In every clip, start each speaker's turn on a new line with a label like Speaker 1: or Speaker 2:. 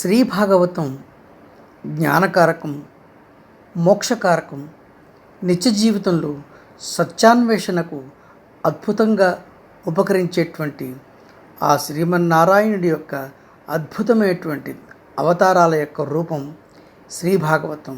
Speaker 1: శ్రీ భాగవతం జ్ఞానకారకం, మోక్షకారకం, నిత్య జీవితంలో సత్యాన్వేషణకు అద్భుతంగా ఉపకరించేటువంటి ఆ శ్రీమన్నారాయణుడి యొక్క అద్భుతమైనటువంటి అవతారాల యొక్క రూపం శ్రీ భాగవతం.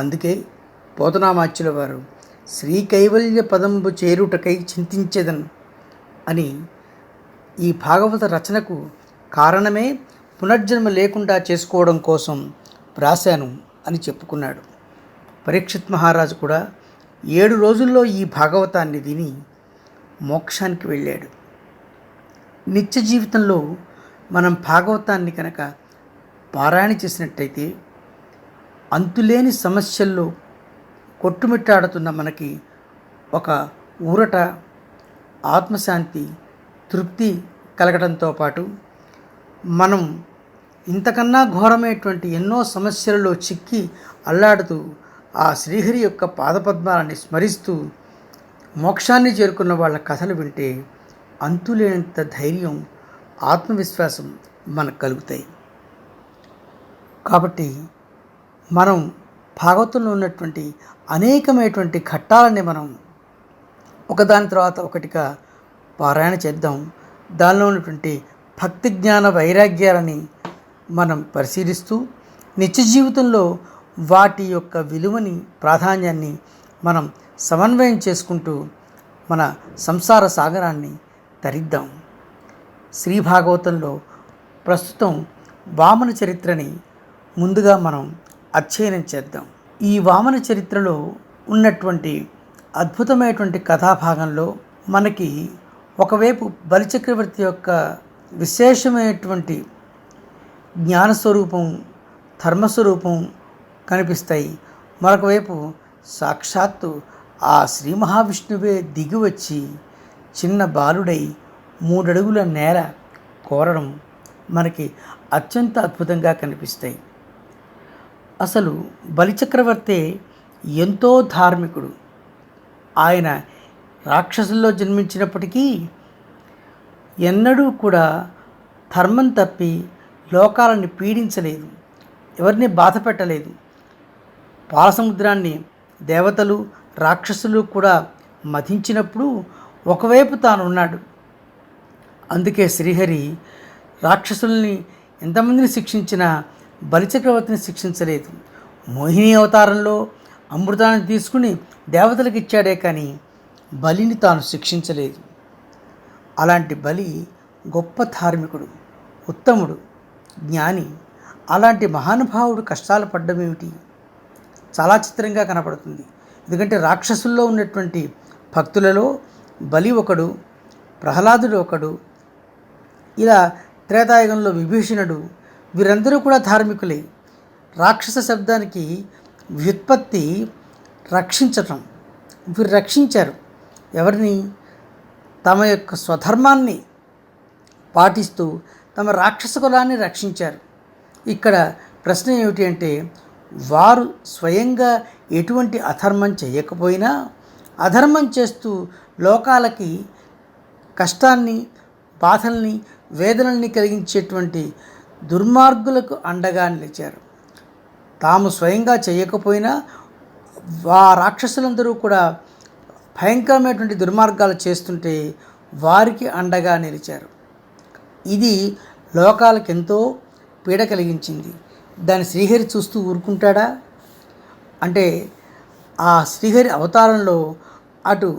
Speaker 1: అందుకే పోతనామాచ్యుల వారు శ్రీ కైవల్య పదంబు చేరుటకై చింతించెదన్ అని ఈ భాగవత రచనకు కారణమే పునర్జన్మ లేకుండా చేసుకోవడం కోసం వ్రాశాను అని చెప్పుకున్నాడు. పరీక్షిత్ మహారాజు కూడా 7 రోజుల్లో ఈ భాగవతాన్ని విని మోక్షానికి వెళ్ళాడు. నిత్య జీవితంలో మనం భాగవతాన్ని కనుక పారాయణ చేసినట్టయితే అంతులేని సమస్యల్లో కొట్టుమిట్టాడుతున్న మనకి ఒక ఊరట, ఆత్మశాంతి, తృప్తి కలగడంతో పాటు మనం ఇంతకన్నా ఘోరమైనటువంటి ఎన్నో సమస్యలలో చిక్కి అల్లాడుతూ ఆ శ్రీహరి యొక్క పాదపద్మాలని స్మరిస్తూ మోక్షాన్ని చేరుకున్న వాళ్ళ కథలు వింటే అంతులేనంత ధైర్యం, ఆత్మవిశ్వాసం మనకు కలుగుతాయి. కాబట్టి మనం భాగవతంలో ఉన్నటువంటి అనేకమైనటువంటి ఘట్టాలని మనం ఒకదాని తర్వాత ఒకటిగా పారాయణ చేద్దాం. దానిలో ఉన్నటువంటి భక్తి జ్ఞాన వైరాగ్యాలని మనం పరిశీలిస్తూ నిత్య జీవితంలో వాటి యొక్క విలువని, ప్రాధాన్యాన్ని మనం సమన్వయం చేసుకుంటూ మన సంసార సాగరాన్ని తరిద్దాం. శ్రీ భాగవతంలో ప్రస్తుతం వామన చరిత్రని ముందుగా మనం అధ్యయనం చేద్దాం. ఈ వామన చరిత్రలో ఉన్నటువంటి అద్భుతమైనటువంటి కథాభాగంలో మనకి ఒకవైపు బలిచక్రవర్తి యొక్క విశేషమైనటువంటి జ్ఞానస్వరూపం, ధర్మస్వరూపం కనిపిస్తాయి. మరొకవైపు సాక్షాత్తు ఆ శ్రీ మహావిష్ణువే దిగివచ్చి చిన్న బాలుడై 3 అడుగుల నేల కోరడం మనకి అత్యంత అద్భుతంగా కనిపిస్తాయి. అసలు బలిచక్రవర్తి ఎంతో ధార్మికుడు. ఆయన రాక్షసుల్లో జన్మించినప్పటికీ ఎన్నడూ కూడా ధర్మం తప్పి లోకాలను పీడించలేదు, ఎవరిని బాధ పెట్టలేదు. పాలసముద్రాన్ని దేవతలు, రాక్షసులు కూడా మధించినప్పుడు ఒకవైపు తాను ఉన్నాడు. అందుకే శ్రీహరి రాక్షసుల్ని ఎంతమందిని శిక్షించినా బలిచక్రవర్తిని శిక్షించలేదు. మోహిని అవతారంలో అమృతాన్ని తీసుకుని దేవతలకు ఇచ్చాడే కానీ బలిని తాను శిక్షించలేదు. అలాంటి బలి గొప్ప ధార్మికుడు, ఉత్తముడు, జ్ఞాని. అలాంటి మహానుభావుడు కష్టాలు పడ్డం ఏమిటి? చాలా చిత్రంగా కనపడుతుంది. ఎందుకంటే రాక్షసుల్లో ఉన్నటువంటి భక్తులలో బలి ఒకడు, ప్రహ్లాదుడు ఒకడు, ఇలా త్రేతాయుగంలో విభీషణుడు, వీరందరూ కూడా ధార్మికులే. రాక్షస శబ్దానికి వ్యుత్పత్తి రక్షించటం. వీరు రక్షించారు ఎవరిని? తమ యొక్క స్వధర్మాన్ని పాటిస్తూ తమ రాక్షస కులాన్ని రక్షించారు. ఇక్కడ ప్రశ్న ఏమిటి అంటే, వారు స్వయంగా ఎటువంటి అధర్మం చేయకపోయినా అధర్మం చేస్తూ లోకాలకి కష్టాన్ని, బాధల్ని, వేదనల్ని కలిగించేటువంటి దుర్మార్గులకు అండగా నిలిచారు. తాము స్వయంగా చేయకపోయినా ఆ రాక్షసులందరూ కూడా భయంకరమైనటువంటి దుర్మార్గాలు చేస్తుంటే వారికి అండగా నిలిచారు. ఇది లోకాలకు ఎంతో పీడ కలిగించింది. దాన్ని శ్రీహరి చూస్తూ ఊరుకుంటాడా? అంటే ఆ శ్రీహరి అవతారంలో అటు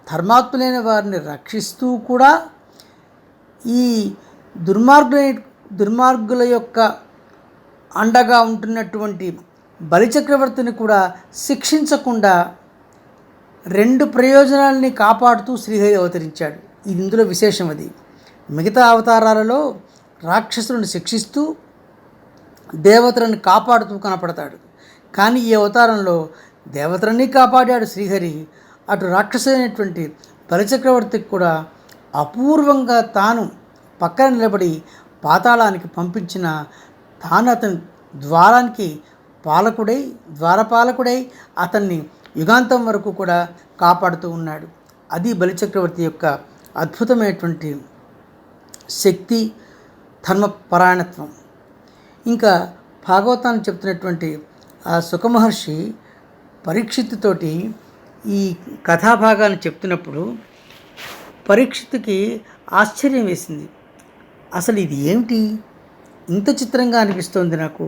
Speaker 1: ధర్మాత్ములైన వారిని రక్షిస్తూ కూడా ఈ దుర్మార్గుల యొక్క అండగా ఉంటున్నటువంటి బలిచక్రవర్తిని కూడా శిక్షించకుండా 2 ప్రయోజనాలని కాపాడుతూ శ్రీహరి అవతరించాడు. ఇది ఇందులో విశేషం. అది మిగతా అవతారాలలో రాక్షసులను శిక్షిస్తూ దేవతలను కాపాడుతూ కనపడతాడు. కానీ ఈ అవతారంలో దేవతలని కాపాడాడు శ్రీహరి. అటు రాక్షసులైనటువంటి బలిచక్రవర్తికి కూడా అపూర్వంగా తాను పక్కన నిలబడి పాతాళానికి పంపించిన తాను అతని ద్వారపాలకుడై అతన్ని యుగాంతం వరకు కూడా కాపాడుతూ ఉన్నాడు. అది బలిచక్రవర్తి యొక్క అద్భుతమైనటువంటి శక్తి, ధర్మపరాయణత్వం. ఇంకా భాగవతాన్ని చెప్తున్నటువంటి ఆ సుఖమహర్షి పరీక్షిత్తుతోటి ఈ కథాభాగాన్ని చెప్తున్నప్పుడు పరీక్షిత్తుకి ఆశ్చర్యం వేసింది. అసలు ఇది ఏమిటి, ఇంత చిత్రంగా అనిపిస్తోంది నాకు.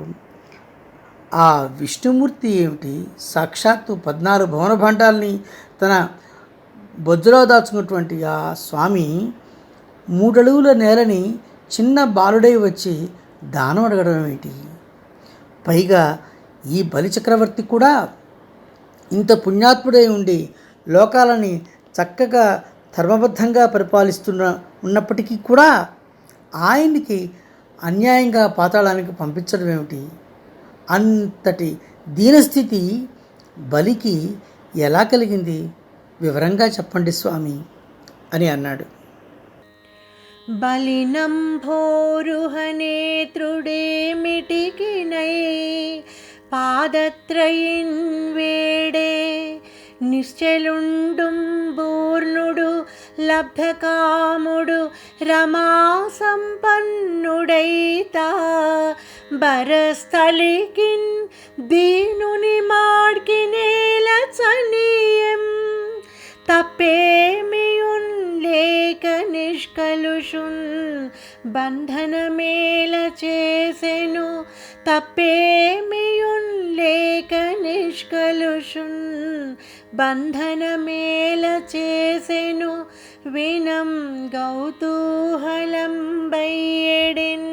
Speaker 1: ఆ విష్ణుమూర్తి ఏమిటి, సాక్షాత్తు 14 భువన భాండాల్ని తన బొజ్జలో దాచుకున్నటువంటి ఆ స్వామి 3 అడుగుల నేలని చిన్న బాలుడై వచ్చి దానం అడగడం ఏమిటి? పైగా ఈ బలిచక్రవర్తి కూడా ఇంత పుణ్యాత్ముడై ఉండి లోకాలని చక్కగా ధర్మబద్ధంగా ఉన్నప్పటికీ కూడా ఆయనకి అన్యాయంగా పాతాళానికి పంపించడం ఏమిటి? అంతటి దీనస్థితి బలికి ఎలా కలిగింది? వివరంగా చెప్పండి స్వామి అని అన్నాడు.
Speaker 2: బలినంభోరుహనేత్రుడేమిటికినై పాదత్రయిన్ వేడే నిశ్చలుండుం బూర్ణుడు లబ్ధకాముడు రమా సంపన్నుడైతా బరస్థలికిన్ దీనుని మాడ్కినేల చనియం తప్పేమియున్ లేక నిష్కలుషున్ బంధనమేల చేసెను తప్పేమియున్ లేక నిష్కలుషున్ బంధనమేల చేసెను వినం గౌతూహలం బయ్యెడిన్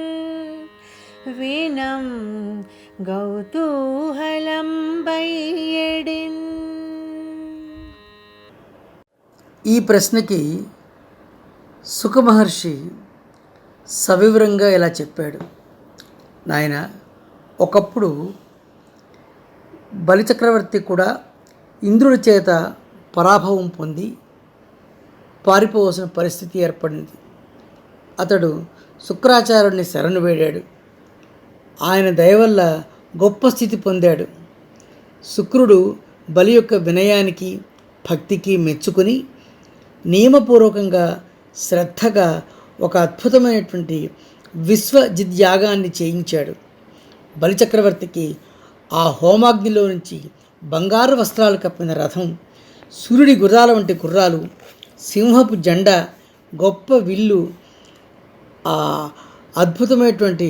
Speaker 2: వినం గౌతూహలం బయ్యెడిన్.
Speaker 1: ఈ ప్రశ్నకి సుఖమహర్షి సవివరంగా ఇలా చెప్పాడు. నాయన, ఒకప్పుడు బలిచక్రవర్తి కూడా ఇంద్రుడి చేత పరాభవం పొంది పారిపోవలసిన పరిస్థితి ఏర్పడింది. అతడు శుక్రాచార్యుడిని శరణు వేడాడు. ఆయన దయ వల్ల గొప్ప స్థితి పొందాడు. శుక్రుడు బలి యొక్క వినయానికి భక్తికి మెచ్చుకొని నియమపూర్వకంగా శ్రద్ధగా ఒక అద్భుతమైనటువంటి విశ్వజిద్యాగాన్ని చేయించాడు. బలిచక్రవర్తికి ఆ హోమాగ్నిలో నుంచి బంగారు వస్త్రాలు కప్పిన రథం, సూర్యుడి గుర్రాల వంటి గుర్రాలు, సింహపు జెండా, గొప్ప విల్లు, ఆ అద్భుతమైనటువంటి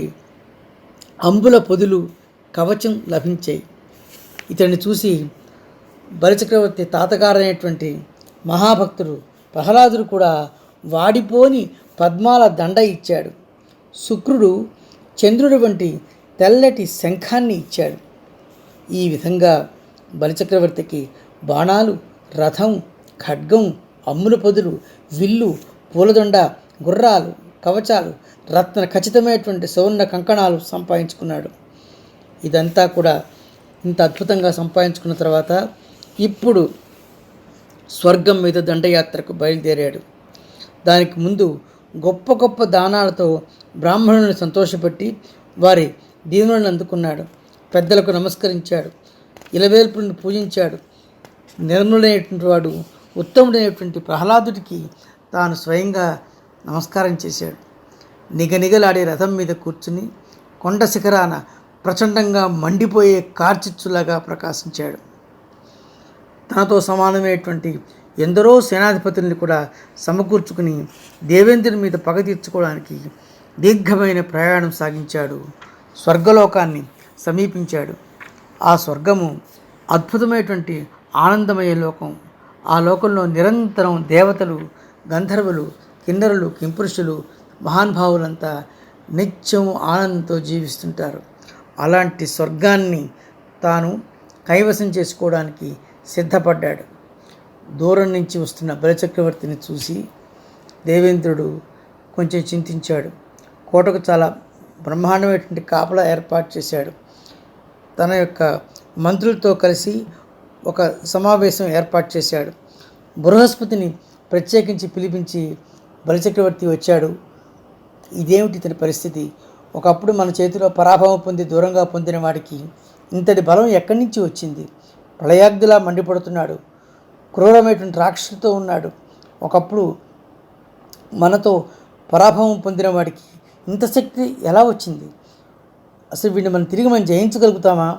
Speaker 1: అంబుల పొదులు, కవచం లభించాయి. ఇతన్ని చూసి బలిచక్రవర్తి తాతగారైనటువంటి మహాభక్తుడు ప్రహ్లాదుడు కూడా వాడిపోని పద్మాల దండ ఇచ్చాడు. శుక్రుడు చంద్రుడి వంటి తెల్లటి శంఖాన్ని ఇచ్చాడు. ఈ విధంగా బలిచక్రవర్తికి బాణాలు, రథం, ఖడ్గం, అమ్ముల పొదులు, విల్లు, పూలదొండ, గుర్రాలు, కవచాలు, రత్న ఖచ్చితమైనటువంటి సువర్ణ కంకణాలు సంపాదించుకున్నాడు. ఇదంతా కూడా ఇంత అద్భుతంగా సంపాదించుకున్న తర్వాత ఇప్పుడు స్వర్గం మీద దండయాత్రకు బయలుదేరాడు. దానికి ముందు గొప్ప గొప్ప దానాలతో బ్రాహ్మణులను సంతోషపెట్టి వారి దీవెనలను అందుకున్నాడు. పెద్దలకు నమస్కరించాడు, ఇలవేల్పులను పూజించాడు. నిర్మలుడైనటువంటి వాడు, ఉత్తముడైనటువంటి ప్రహ్లాదుడికి తాను స్వయంగా నమస్కారం చేశాడు. నిగనిగలాడే రథం మీద కూర్చుని కొండ శిఖరాన ప్రచండంగా మండిపోయే కార్చిచ్చులాగా ప్రకాశించాడు. తనతో సమానమైనటువంటి ఎందరో సేనాధిపతుల్ని కూడా సమకూర్చుకుని దేవేంద్రుని మీద పగ తీర్చుకోవడానికి దీర్ఘమైన ప్రయాణం సాగించాడు. స్వర్గలోకాన్ని సమీపించాడు. ఆ స్వర్గము అద్భుతమైనటువంటి ఆనందమయ లోకం. ఆ లోకంలో నిరంతరం దేవతలు, గంధర్వులు, కిన్నరులు, కింపురుషులు, మహానుభావులంతా నిత్యం ఆనందంతో జీవిస్తుంటారు. అలాంటి స్వర్గాన్ని తాను కైవసం చేసుకోవడానికి సిద్ధపడ్డాడు. దూరం నుంచి వస్తున్న బలిచక్రవర్తిని చూసి దేవేంద్రుడు కొంచెం చింతించాడు. కోటకు చాలా బ్రహ్మాండమైనటువంటి కాపలా ఏర్పాటు చేశాడు. తన యొక్క మంత్రులతో కలిసి ఒక సమావేశం ఏర్పాటు చేశాడు. బృహస్పతిని ప్రత్యేకించి పిలిపించి బలిచక్రవర్తి వచ్చాడు. ఇదేమిటి ఇతని పరిస్థితి? ఒకప్పుడు మన చేతిలో పరాభవం పొంది దూరంగా పొందిన వాడికి ఇంతటి బలం ఎక్కడి నుంచి వచ్చింది? ప్రళయాగ్నిలా మండిపడుతున్నాడు. క్రూరమైనటువంటి రాక్షసుతో ఉన్నాడు. ఒకప్పుడు మనతో పరాభవం పొందిన వాడికి ఇంత శక్తి ఎలా వచ్చింది? అసలు వీడిని మనం జయించగలుగుతామా?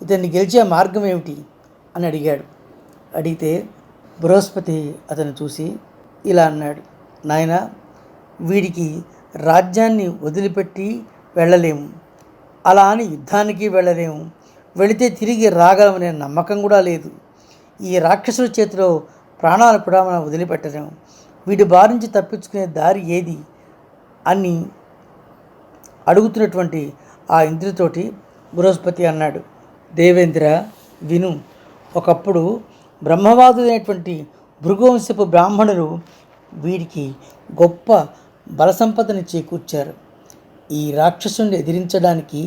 Speaker 1: ఇతన్ని గెలిచే మార్గం ఏమిటి అని అడిగాడు. అడిగితే బృహస్పతి అతను చూసి ఇలా అన్నాడు, నాయనా, వీడికి రాజ్యాన్ని వదిలిపెట్టి వెళ్ళలేము, అలా అని యుద్ధానికి వెళ్ళలేము, వెళితే తిరిగి రాగలమనే నమ్మకం కూడా లేదు. ఈ రాక్షసుల చేతిలో ప్రాణాలు కూడా మనం వదిలిపెట్టలేము. వీడి బారి నుంచి తప్పించుకునే దారి ఏది అని అడుగుతున్నటువంటి ఆ ఇంద్రుడితోటి బృహస్పతి అన్నాడు, దేవేంద్ర విను, ఒకప్పుడు బ్రహ్మవాదులైనటువంటి భృగువంశపు బ్రాహ్మణులు వీడికి గొప్ప బల సంపదని చేకూర్చారు. ఈ రాక్షసుని ఎదిరించడానికి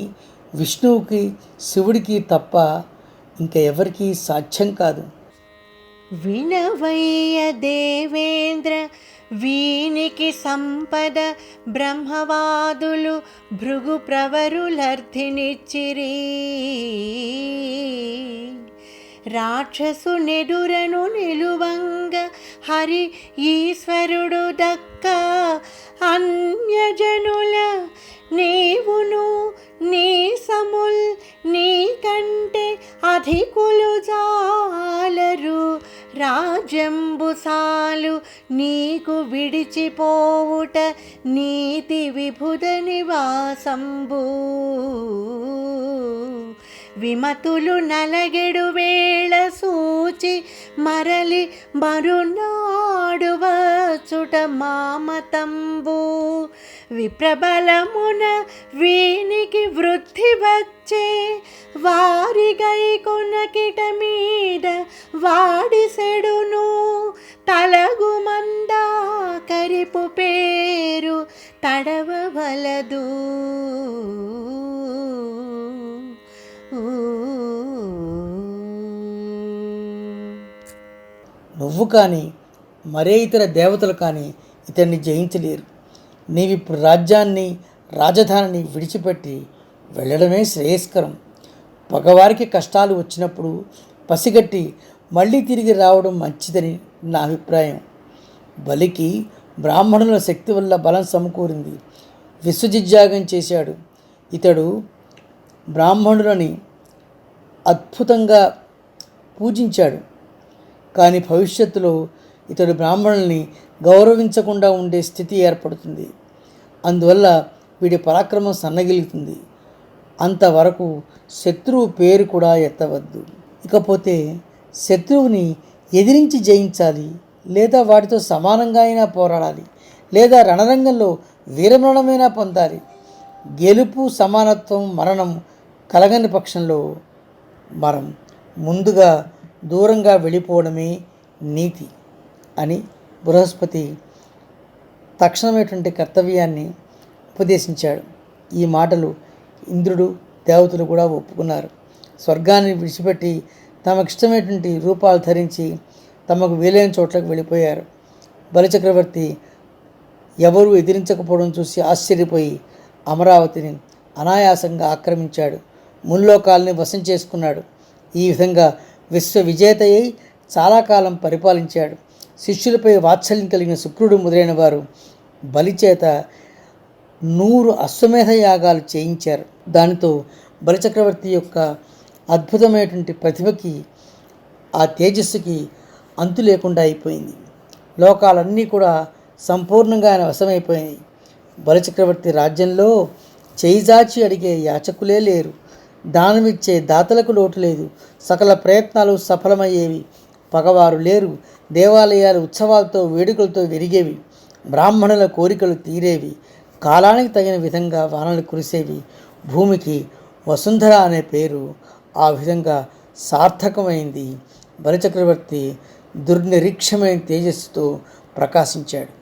Speaker 1: విష్ణువుకి శివుడికి తప్ప ఇంకా ఎవరికీ సాధ్యం కాదు.
Speaker 2: వినవయ్య దేవేంద్ర, వీనికి సంపద బ్రహ్మవాదులు భృగు ప్రవరులర్థినిచ్చిరి. రాక్షసునెదురను నిలువంగ హరి ఈశ్వరుడు దక్క, అన్యజనుల నీవును నీ సముల్ నీ కంటే అధికులు జాలరు. రాజంబుసాలు నీకు విడిచిపోవుట నీతి విభుద నివాసంబు. విమతులు నలగెడు వేళ సూచి మరలి మరునాడు వచ్చుట మామతంబు. విప్రబలమున వీనికి వృద్ధి వచ్చే, వారి గైకొనకిట మీద వాడి సెడును. తలగు మందాకరిపు పేరు తడవవలదు.
Speaker 1: నువ్వు కానీ మరే ఇతర దేవతలు కానీ ఇతన్ని జయించలేరు. నీవిప్పుడు రాజ్యాన్ని రాజధానిని విడిచిపెట్టి వెళ్ళడమే శ్రేయస్కరం. పగవారికి కష్టాలు వచ్చినప్పుడు పసిగట్టి మళ్ళీ తిరిగి రావడం మంచిదని నా అభిప్రాయం. బలికి బ్రాహ్మణుల శక్తి వల్ల బలం సమకూరింది. విశ్వజిత్యాగం చేశాడు. ఇతడు బ్రాహ్మణులని అద్భుతంగా పూజించాడు. కానీ భవిష్యత్తులో ఇతడు బ్రాహ్మణుల్ని గౌరవించకుండా ఉండే స్థితి ఏర్పడుతుంది. అందువల్ల వీడి పరాక్రమం సన్నగిలుతుంది. అంతవరకు శత్రువు పేరు కూడా ఎత్తవద్దు. ఇకపోతే శత్రువుని ఎదిరించి జయించాలి, లేదా వాటితో సమానంగా అయినా పోరాడాలి, లేదా రణరంగంలో వీరమరణమైనా పొందాలి. గెలుపు, సమానత్వం, మరణం కలగని పక్షంలో మనం ముందుగా దూరంగా వెళ్ళిపోవడమే నీతి అని బృహస్పతి తక్షణమైనటువంటి కర్తవ్యాన్ని ఉపదేశించాడు. ఈ మాటలు ఇంద్రుడు, దేవతలు కూడా ఒప్పుకున్నారు. స్వర్గాన్ని విడిచిపెట్టి తమకిష్టమైనటువంటి రూపాలు ధరించి తమకు వీలైన చోట్లకు వెళ్ళిపోయారు. బలిచక్రవర్తి ఎవరూ ఎదిరించకపోవడం చూసి ఆశ్చర్యపోయి అమరావతిని అనాయాసంగా ఆక్రమించాడు. ముల్లోకాల్ని వశం చేసుకున్నాడు. ఈ విధంగా విశ్వ విజేతయ్యి చాలా కాలం పరిపాలించాడు. శిష్యులపై వాత్సల్యం కలిగిన శుక్రుడు మొదలైన వారు బలిచేత 100 అశ్వమేధ యాగాలు చేయించారు. దానితో బలిచక్రవర్తి యొక్క అద్భుతమైనటువంటి ప్రతిభకి, ఆ తేజస్సుకి అంతు లేకుండా అయిపోయింది. లోకాలన్నీ కూడా సంపూర్ణంగా ఆయన వశమైపోయాయి. బలిచక్రవర్తి రాజ్యంలో చేయిజాచి అడిగే యాచకులే లేరు. దానమిచ్చే దాతలకు లోటు లేదు. సకల ప్రయత్నాలు సఫలమయ్యేవి. పగవారు లేరు. దేవాలయాలు ఉత్సవాలతో వేడుకలతో విరిగేవి. బ్రాహ్మణుల కోరికలు తీరేవి. కాలానికి తగిన విధంగా వానలు కురిసేవి. భూమికి వసుంధర అనే పేరు ఆ విధంగా సార్థకమైంది. బలిచక్రవర్తి దుర్నిరీక్షమైన తేజస్సుతో ప్రకాశించాడు.